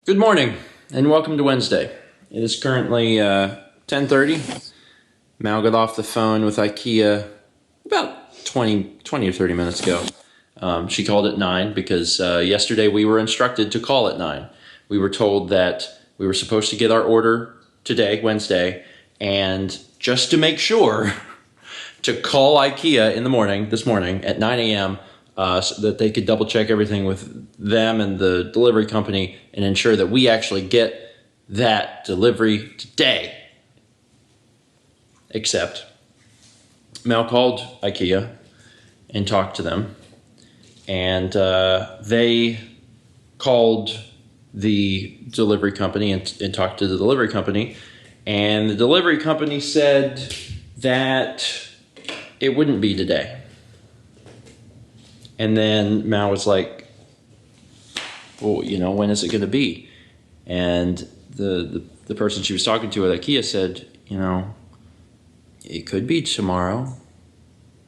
Good morning, and welcome to Wednesday. It is currently 10:30. Mal got off the phone with Ikea about 20 or 30 minutes ago. She called at 9 because yesterday we were instructed to call at 9. We were told that we were supposed to get our order today, Wednesday, and just to make sure to call Ikea this morning at 9 a.m., so that they could double check everything with them and the delivery company and ensure that we actually get that delivery today. Except Mel called Ikea and talked to them, and they called the delivery company and talked to the delivery company, and the delivery company said that it wouldn't be today. And then Mal was like, well, when is it going to be? And the person she was talking to at Ikea said, it could be tomorrow.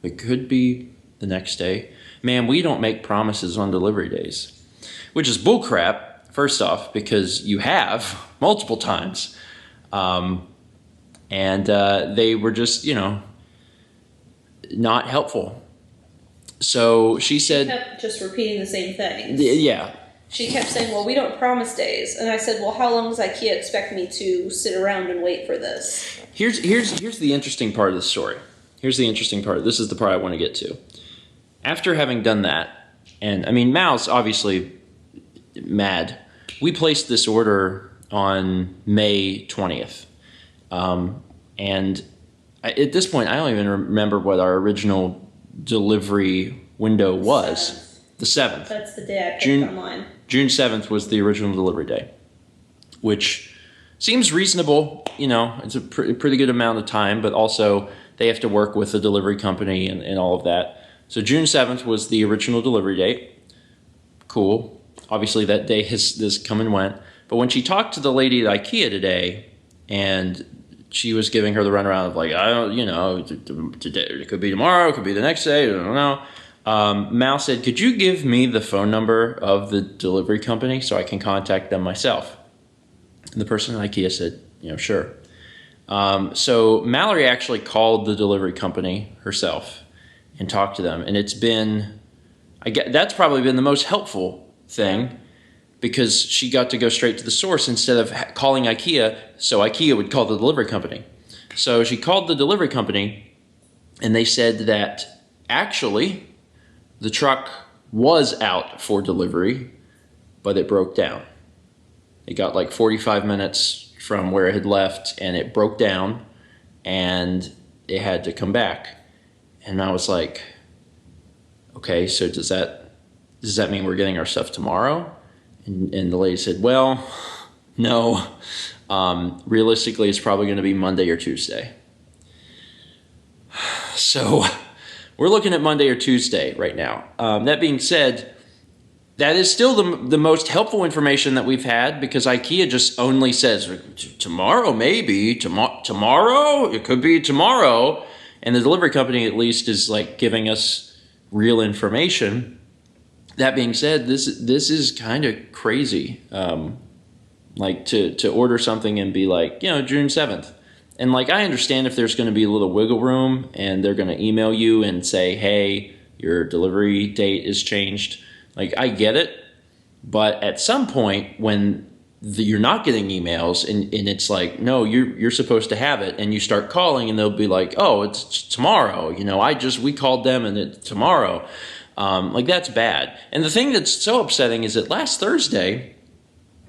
It could be the next day. Man, we don't make promises on delivery days, which is bullcrap, first off, because you have multiple times. And they were just, not helpful. So she said... She kept just repeating the same thing. Yeah. She kept saying, well, we don't promise days. And I said, well, how long does Ikea expect me to sit around and wait for this? Here's the interesting part of the story. Here's the interesting part. This is the part I want to get to. After having done that, and Mal's obviously mad. We placed this order on May 20th. And at this point, I don't even remember what our original delivery window was. The 7th. That's the day I picked online. June 7th was the original delivery day, which seems reasonable. It's a pretty good amount of time, but also they have to work with the delivery company and all of that. So June 7th was the original delivery date. Cool. Obviously that day has come and went. But when she talked to the lady at Ikea today, and she was giving her the runaround of like, I don't, today, it could be tomorrow, it could be the next day, I don't know. Mal said, could you give me the phone number of the delivery company so I can contact them myself? And the person at Ikea said, sure. So Mallory actually called the delivery company herself and talked to them. And that's probably been the most helpful thing, because she got to go straight to the source instead of calling Ikea, so Ikea would call the delivery company. So she called the delivery company, and they said that actually the truck was out for delivery, but it broke down. It got like 45 minutes from where it had left, and it broke down, and it had to come back. And I was like, okay, so does that mean we're getting our stuff tomorrow? And the lady said, well, no. Realistically, it's probably going to be Monday or Tuesday. So we're looking at Monday or Tuesday right now. That being said, that is still the most helpful information that we've had, because Ikea just only says, tomorrow, maybe. Tomorrow? It could be tomorrow. And the delivery company at least is like giving us real information. That being said, this is kind of crazy, like to order something and be like, June 7th. And like, I understand if there's going to be a little wiggle room and they're going to email you and say, hey, your delivery date is changed. Like, I get it. But at some point when you're not getting emails and it's like, no, you're supposed to have it, and you start calling and they'll be like, oh, it's tomorrow. We called them and it's tomorrow. Like, that's bad. And the thing that's so upsetting is that last Thursday,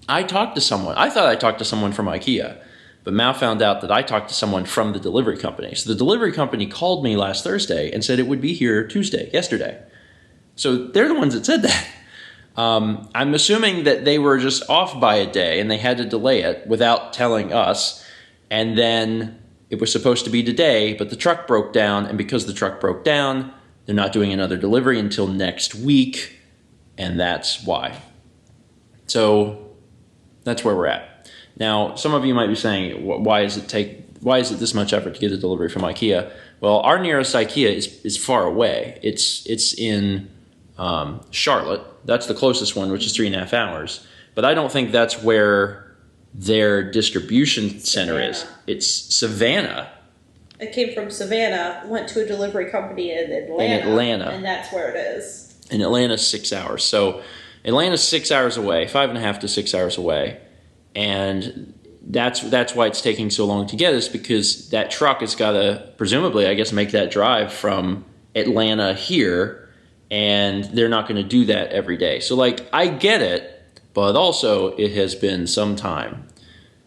I talked to someone. I thought I talked to someone from Ikea, but Mal found out that I talked to someone from the delivery company. So the delivery company called me last Thursday and said it would be here yesterday. So they're the ones that said that. I'm assuming that they were just off by a day and they had to delay it without telling us. And then it was supposed to be today, but the truck broke down. And because the truck broke down, they're not doing another delivery until next week, and that's why. So that's where we're at. Now, some of you might be saying, why is it this much effort to get a delivery from Ikea? Well, our nearest Ikea is far away. It's in Charlotte. That's the closest one, which is 3.5 hours. But I don't think that's where their distribution center is. It's Savannah. It came from Savannah, went to a delivery company in Atlanta. And that's where it is. And Atlanta's 6 hours. So Atlanta's 6 hours away, 5.5 to 6 hours away. And that's why it's taking so long to get us, because that truck has got to, presumably, I guess, make that drive from Atlanta here, and they're not going to do that every day. So, like, I get it, but also it has been some time.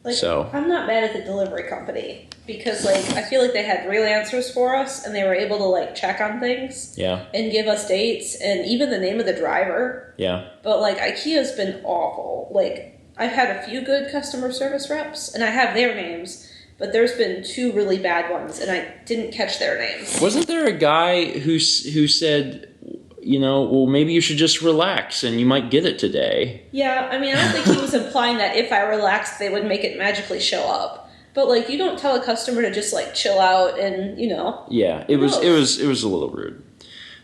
Like, so I'm not mad at the delivery company, because, like, I feel like they had real answers for us, and they were able to, like, check on things. Yeah. And give us dates, and even the name of the driver. Yeah. But, like, IKEA's been awful. Like, I've had a few good customer service reps, and I have their names, but there's been 2 really bad ones, and I didn't catch their names. Wasn't there a guy who said, you know, well, maybe you should just relax and you might get it today? Yeah, I mean, I don't think he was implying that if I relaxed, they would make it magically show up. But, like, you don't tell a customer to just, like, chill out and, you know. Yeah, it was a little rude.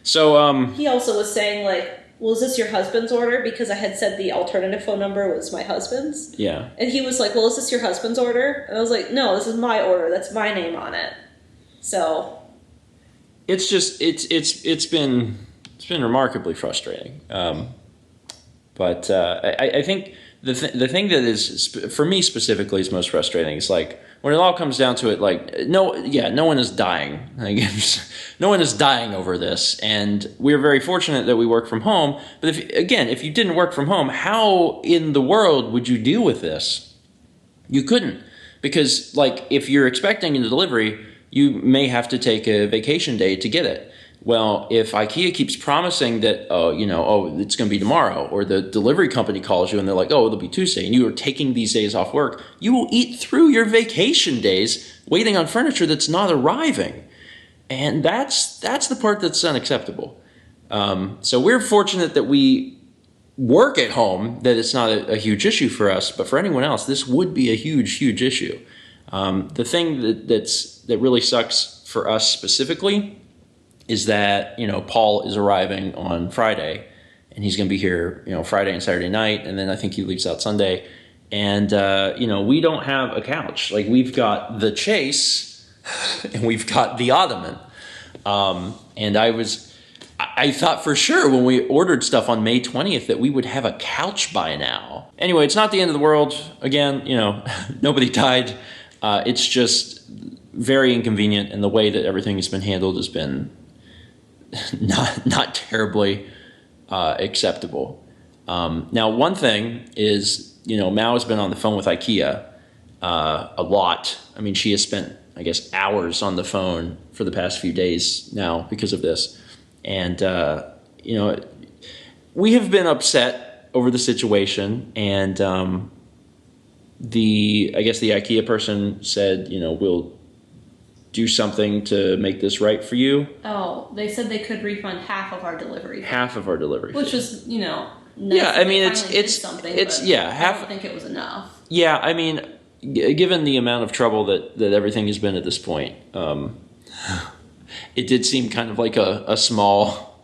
So, he also was saying, like, well, is this your husband's order? Because I had said the alternative phone number was my husband's. Yeah. And he was like, well, is this your husband's order? And I was like, no, this is my order. That's my name on it. So. It's just, it's been remarkably frustrating. But I think the thing that is, for me specifically, is most frustrating is, like, when it all comes down to it, like, no one is dying. Like, no one is dying over this, and we're very fortunate that we work from home. But if you didn't work from home, how in the world would you deal with this? You couldn't, because, like, if you're expecting a delivery, you may have to take a vacation day to get it. Well, if IKEA keeps promising that, it's going to be tomorrow, or the delivery company calls you and they're like, oh, it'll be Tuesday, and you are taking these days off work, you will eat through your vacation days waiting on furniture that's not arriving. And that's the part that's unacceptable. So we're fortunate that we work at home, that it's not a huge issue for us, but for anyone else, this would be a huge, huge issue. The thing that really sucks for us specifically is that, Paul is arriving on Friday, and he's going to be here, Friday and Saturday night, and then I think he leaves out Sunday. And, we don't have a couch. Like, we've got the Chase, and we've got the Ottoman. And I thought for sure when we ordered stuff on May 20th that we would have a couch by now. Anyway, it's not the end of the world. Again, nobody died. It's just very inconvenient, and the way that everything has been handled has been not terribly acceptable. Now, one thing is, Mao has been on the phone with IKEA a lot. I mean, she has spent, I guess, hours on the phone for the past few days now because of this. And, we have been upset over the situation, and the IKEA person said, we'll do something to make this right for you. Oh, they said they could refund half of our delivery fee. Half of our delivery fee. Which was, nice. Yeah, I mean, it's half. I don't think it was enough. Yeah, I mean, given the amount of trouble that everything has been at this point, it did seem kind of like a small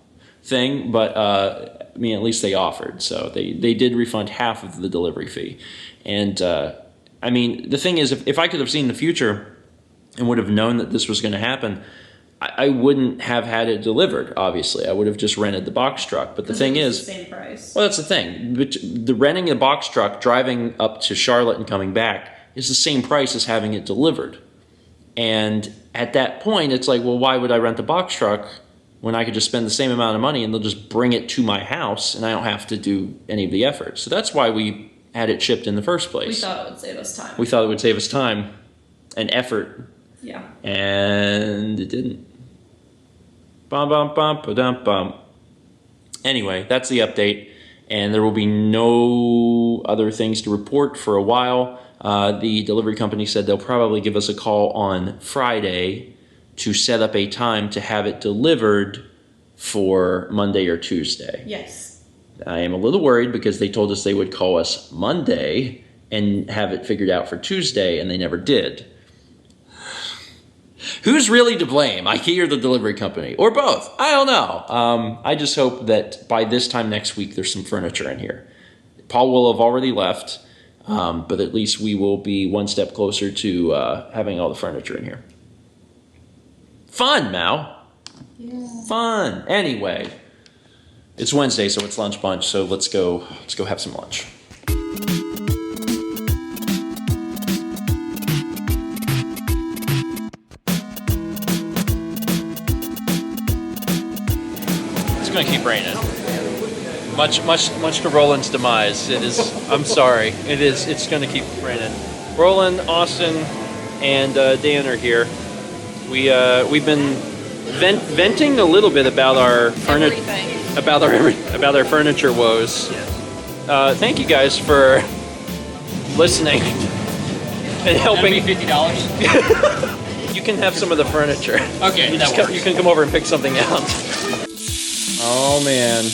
thing, but at least they offered. So they did refund half of the delivery fee. And, the thing is, if I could have seen the future and would have known that this was going to happen, I wouldn't have had it delivered, obviously. I would have just rented the box truck. But the thing is, the same price. Well, that's the thing. The renting the box truck, driving up to Charlotte and coming back, is the same price as having it delivered. And at that point, it's like, well, why would I rent the box truck when I could just spend the same amount of money and they'll just bring it to my house and I don't have to do any of the effort? So that's why we had it shipped in the first place. We thought it would save us time. We thought it would save us time and effort. Yeah. And it didn't. Bum, bum, bum, ba-dum, bum. Anyway, that's the update. And there will be no other things to report for a while. The delivery company said they'll probably give us a call on Friday to set up a time to have it delivered for Monday or Tuesday. Yes. I am a little worried because they told us they would call us Monday and have it figured out for Tuesday, and they never did. Who's really to blame, IKEA or the delivery company? Or both? I don't know. I just hope that by this time next week there's some furniture in here. Paul will have already left, but at least we will be one step closer to having all the furniture in here. Fun, Mal. Yeah. Fun. Anyway, it's Wednesday, so it's lunch bunch. So let's go have some lunch. It's gonna keep raining. Much to Roland's demise. It is. I'm sorry. It is. It's gonna keep raining. Roland, Austin, and Dan are here. We've been venting a little bit about our furniture, about our furniture woes. Yes. Thank you guys for listening and helping. $50. You can have some of the furniture. Okay, You can come over and pick something out. Oh man.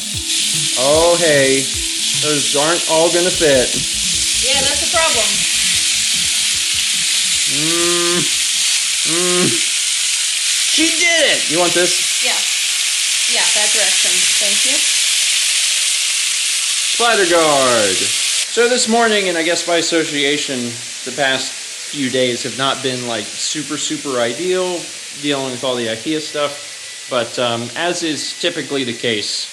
Oh hey. Those aren't all gonna fit. Yeah, that's the problem. She did it! You want this? Yeah. Yeah, that direction. Thank you. Spider Guard. So this morning, and I guess by association, the past few days have not been like super ideal dealing with all the Ikea stuff. But as is typically the case,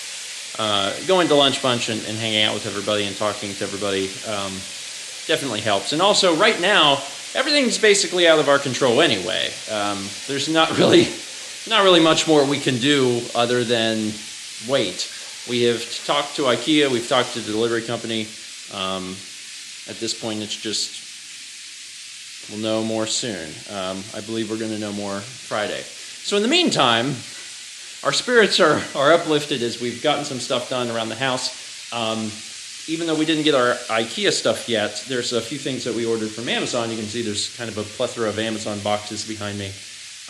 going to lunch bunch and hanging out with everybody and talking to everybody definitely helps. And also, right now, everything's basically out of our control anyway. There's not really much more we can do other than wait. We have talked to Ikea. We've talked to the delivery company. At this point, it's just we'll know more soon. I believe we're going to know more Friday. So in the meantime, our spirits are uplifted as we've gotten some stuff done around the house. Even though we didn't get our Ikea stuff yet, there's a few things that we ordered from Amazon. You can see there's kind of a plethora of Amazon boxes behind me.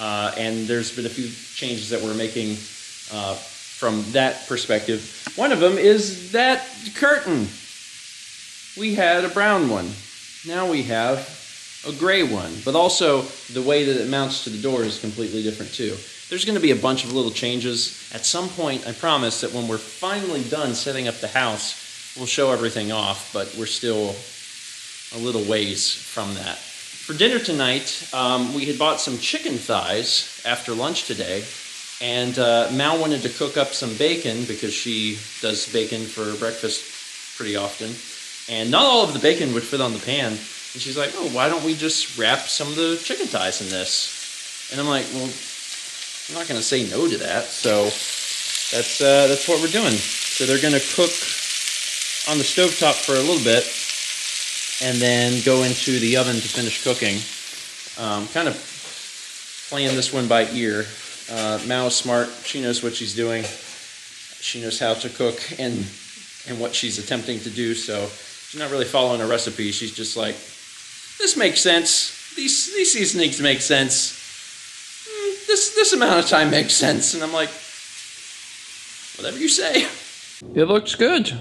And there's been a few changes that we're making from that perspective. One of them is that curtain. We had a brown one. Now we have a gray one. But also, the way that it mounts to the door is completely different too. There's going to be a bunch of little changes. At some point, I promise that when we're finally done setting up the house, we'll show everything off, but we're still a little ways from that. For dinner tonight, we had bought some chicken thighs after lunch today, and Mal wanted to cook up some bacon because she does bacon for breakfast pretty often, and not all of the bacon would fit on the pan, and she's like, oh, why don't we just wrap some of the chicken thighs in this? And I'm like, well, I'm not going to say no to that, so that's what we're doing. So they're going to cook on the stovetop for a little bit, and then go into the oven to finish cooking. Kind of playing this one by ear. Mal is smart. She knows what she's doing. She knows how to cook and what she's attempting to do, so she's not really following a recipe. She's just like, this makes sense. These seasonings make sense. This amount of time makes sense. And I'm like, whatever you say. It looks good.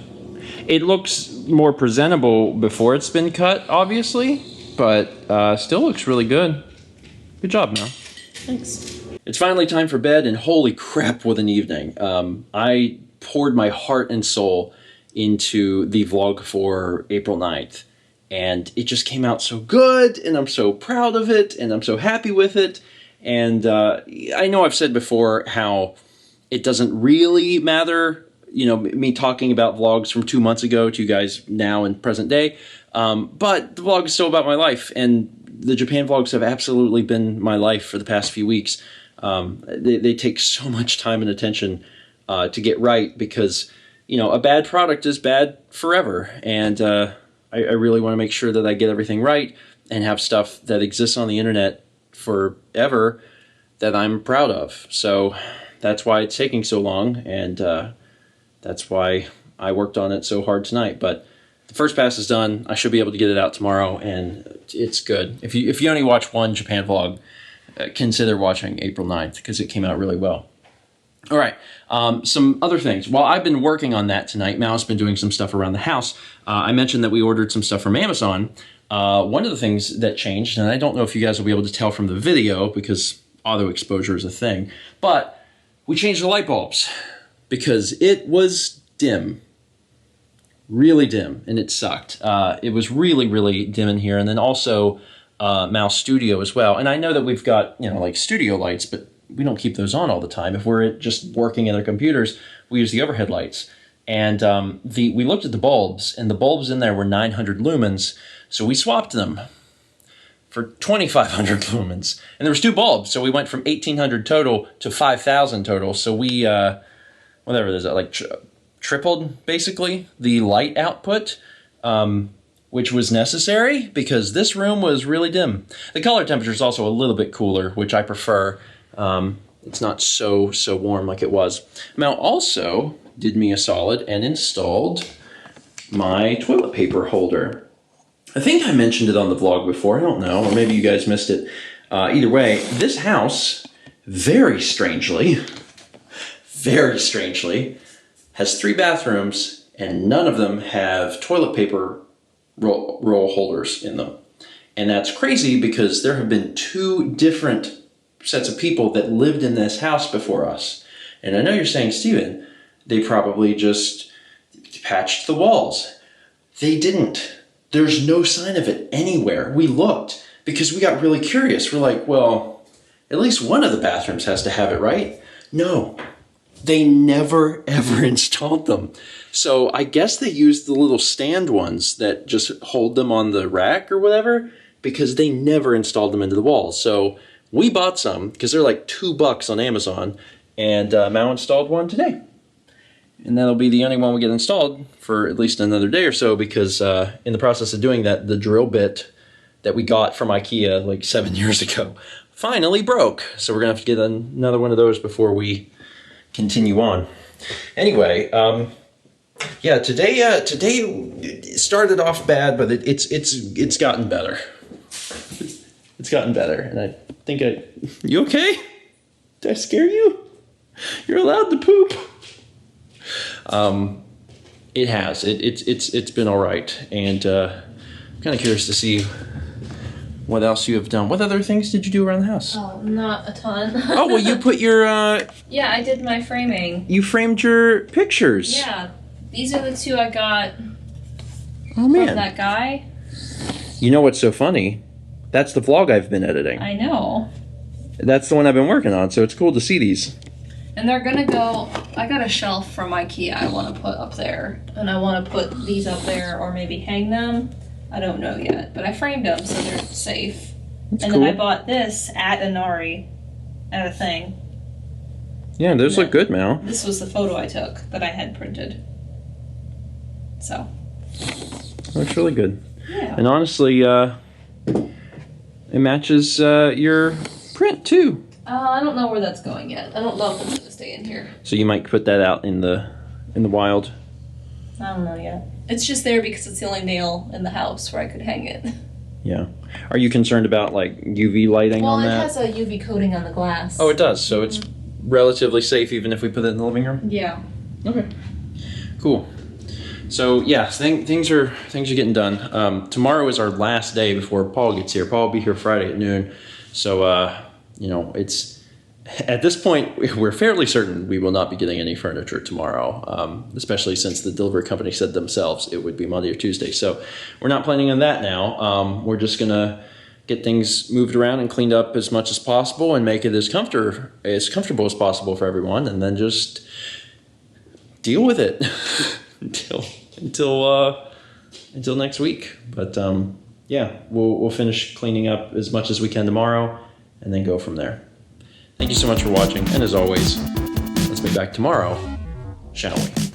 It looks more presentable before it's been cut, obviously, but still looks really good. Good job, Mel. Thanks. It's finally time for bed, and holy crap, what an evening. I poured my heart and soul into the vlog for April 9th, and it just came out so good, and I'm so proud of it, and I'm so happy with it. And I know I've said before how it doesn't really matter, you know, me talking about vlogs from 2 months ago to you guys now in present day, but the vlog is still about my life, and the Japan vlogs have absolutely been my life for the past few weeks. They take so much time and attention to get right because, you know, a bad product is bad forever, and I really want to make sure that I get everything right and have stuff that exists on the internet forever that I'm proud of. So that's why it's taking so long, and that's why I worked on it so hard tonight. But the first pass is done. I should be able to get it out tomorrow, and it's good. If you only watch one Japan vlog, consider watching April 9th because it came out really well. All right, some other things. While I've been working on that tonight, Mal's been doing some stuff around the house. I mentioned that we ordered some stuff from Amazon. One of the things that changed, and I don't know if you guys will be able to tell from the video because auto exposure is a thing, but we changed the light bulbs because it was dim. really dim, and it sucked. It was really, really dim in here, and then also Mouse Studio as well. And I know that we've got, like studio lights, but we don't keep those on all the time. If we're just working in our computers, we use the overhead lights. And we looked at the bulbs, and the bulbs in there were 900 lumens, so we swapped them for 2,500 lumens. And there was 2 bulbs, so we went from 1,800 total to 5,000 total. So we, whatever it is, like tripled, basically, the light output, which was necessary because this room was really dim. The color temperature is also a little bit cooler, which I prefer. It's not so warm like it was. Mel also did me a solid and installed my toilet paper holder. I think I mentioned it on the vlog before, I don't know, or maybe you guys missed it. Either way, this house, very strangely, has 3 bathrooms, and none of them have toilet paper roll holders in them. And that's crazy because there have been 2 different sets of people that lived in this house before us. And I know you're saying, Steven, they probably just patched the walls. They didn't. There's no sign of it anywhere. We looked because we got really curious. We're like, well, at least one of the bathrooms has to have it, right? No, they never ever installed them. So I guess they used the little stand ones that just hold them on the rack or whatever, because they never installed them into the walls. So we bought some because they're like $2 on Amazon, and Mao installed one today. And that'll be the only one we get installed for at least another day or so, because in the process of doing that, the drill bit that we got from Ikea like 7 years ago finally broke. So we're going to have to get another one of those before we continue on. Anyway, yeah, today started off bad, but it's gotten better. It's gotten better, and I think you okay? Did I scare you? You're allowed to poop. It has. It's been all right, and I'm kind of curious to see what else you have done. What other things did you do around the house? Oh, not a ton. Oh, well, you put your yeah, I did my framing. you framed your pictures. Yeah, these are the 2 I got Oh from man. that guy. You know what's so funny? That's the vlog I've been editing. I know. That's the one I've been working on, so it's cool to see these. And they're gonna go. I got a shelf from Ikea I want to put up there, and I want to put these up there or maybe hang them. I don't know yet, but I framed them so they're safe. That's and cool. then I bought this at Inari, at a thing. Yeah, those look good, Mal. This was the photo I took that I had printed. So. Looks really good. Yeah. And honestly, it matches your print too. I don't know where that's going yet. I don't know if it's gonna stay in here. So you might put that out in the wild. I don't know yet. It's just there because it's the only nail in the house where I could hang it. Yeah. Are you concerned about like UV lighting Well, on it that? has a UV coating on the glass. Oh, it does. So it's relatively safe even if we put it in the living room. Yeah. Okay. Cool. So yeah, things are getting done. Tomorrow is our last day before Paul gets here. Paul will be here Friday at noon. So it's at this point we're fairly certain we will not be getting any furniture tomorrow, especially since the delivery company said themselves it would be Monday or Tuesday. So we're not planning on that now. We're just gonna get things moved around and cleaned up as much as possible and make it as comfortable as possible for everyone, and then just deal with it until next week. But yeah, we'll finish cleaning up as much as we can tomorrow and then go from there. Thank you so much for watching, and as always, let's be back tomorrow, shall we?